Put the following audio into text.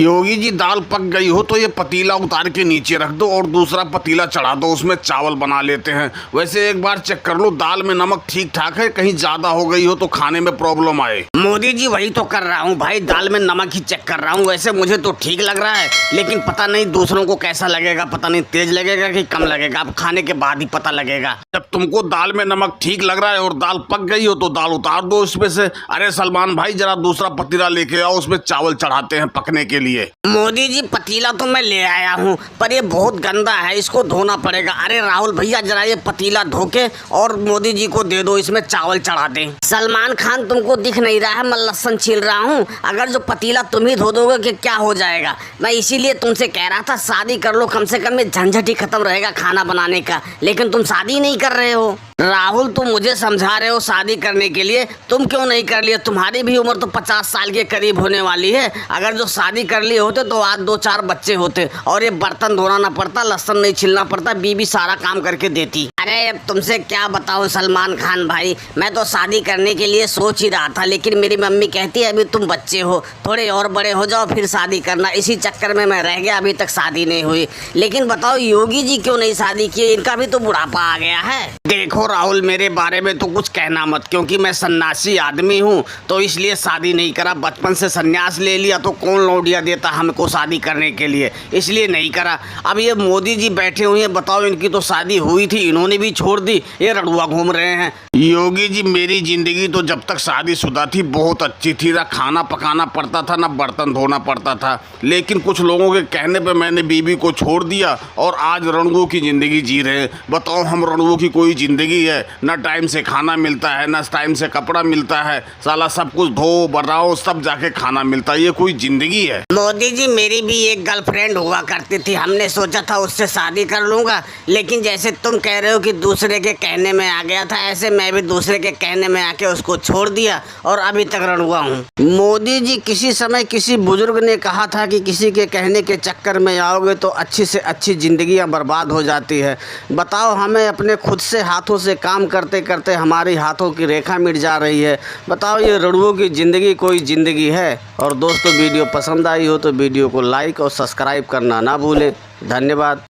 योगी जी दाल पक गई हो तो ये पतीला उतार के नीचे रख दो और दूसरा पतीला चढ़ा दो, उसमें चावल बना लेते हैं। वैसे एक बार चेक कर लो दाल में नमक ठीक ठाक है, कहीं ज्यादा हो गई हो तो खाने में प्रॉब्लम आए। मोदी जी वही तो कर रहा हूँ भाई, दाल में नमक ही चेक कर रहा हूँ। वैसे मुझे तो ठीक लग रहा है, लेकिन पता नहीं दूसरों को कैसा लगेगा, पता नहीं तेज लगेगा कि कम लगेगा, अब खाने के बाद ही पता लगेगा। जब तुमको दाल में नमक ठीक लग रहा है और दाल पक गई हो तो दाल उतार दो उसमें से। अरे सलमान भाई जरा दूसरा पतीला लेके आओ, उसमें चावल चढ़ाते हैं पकने के लिए। मोदी जी पतीला तो मैं ले आया हूँ, पर ये बहुत गंदा है, इसको धोना पड़ेगा। अरे राहुल भैया जरा ये पतीला धो के और मोदी जी को दे दो, इसमें चावल चढ़ा दे। सलमान खान तुमको दिख नहीं रहा है, मैं लहसुन छील रहा हूँ। अगर जो पतीला तुम ही धो दोगे कि क्या हो जाएगा। मैं इसीलिए तुमसे कह रहा था शादी कर लो, कम से कम ये झंझट ही खत्म रहेगा खाना बनाने का, लेकिन तुम शादी नहीं कर रहे हो। राहुल तुम मुझे समझा रहे हो शादी करने के लिए, तुम क्यों नहीं कर लिए? तुम्हारी भी उम्र तो 50 साल के करीब होने वाली है। अगर जो शादी कर लिए होते तो आज 2-4 बच्चे होते और ये बर्तन धोना ना पड़ता, लहसुन नहीं छिलना पड़ता, बीबी सारा काम करके देती। अरे अब तुमसे क्या बताऊं सलमान खान भाई, मैं तो शादी करने के लिए सोच ही रहा था, लेकिन मेरी मम्मी कहती है अभी तुम बच्चे हो, थोड़े और बड़े हो जाओ फिर शादी करना। इसी चक्कर में मैं रह गया, अभी तक शादी नहीं हुई। लेकिन बताओ योगी जी क्यों नहीं शादी की? इनका भी तो बुढ़ापा आ गया है। देखो राहुल मेरे बारे में तो कुछ कहना मत, क्योंकि मैं सन्यासी आदमी हूँ, तो इसलिए शादी नहीं करा। बचपन से सन्यास ले लिया तो कौन लौटिया देता हमको शादी करने के लिए, इसलिए नहीं करा। अब ये मोदी जी बैठे हुए हैं, बताओ इनकी तो शादी हुई थी, इन्होंने भी छोड़ दी, ये रड़ुआ घूम रहे हैं। योगी जी मेरी जिंदगी तो जब तक शादीशुदा थी बहुत अच्छी थी, ना खाना पकाना पड़ता था ना बर्तन धोना पड़ता था, लेकिन कुछ लोगों के कहने पे मैंने बीबी को छोड़ दिया और आज रणुओं की जिंदगी जी रहे हैं। बताओ हम रणुओं की कोई जिंदगी है? ना टाइम से खाना मिलता है, ना टाइम से कपड़ा मिलता है, साला सब कुछ धो बनाओ सब जाके खाना मिलता है, ये कोई जिंदगी है? मोदी जी मेरी भी एक गर्लफ्रेंड हुआ करती थी, हमने सोचा था उससे शादी कर लूंगा, लेकिन जैसे तुम कह रहे हो कि दूसरे के कहने में आ गया था, ऐसे मैं भी दूसरे के कहने में आके उसको छोड़ दिया और अभी तक रणुआ हूँ। मोदी जी किसी समय किसी बुजुर्ग ने कहा था कि किसी के कहने के चक्कर में आओगे तो अच्छी से अच्छी जिंदगियां बर्बाद हो जाती है। बताओ हमें अपने खुद से हाथों से काम करते करते हमारी हाथों की रेखा मिट जा रही है। बताओ ये रणुओं की ज़िंदगी कोई ज़िंदगी है? और दोस्तों वीडियो पसंद आई हो तो वीडियो को लाइक और सब्सक्राइब करना ना भूलें। धन्यवाद।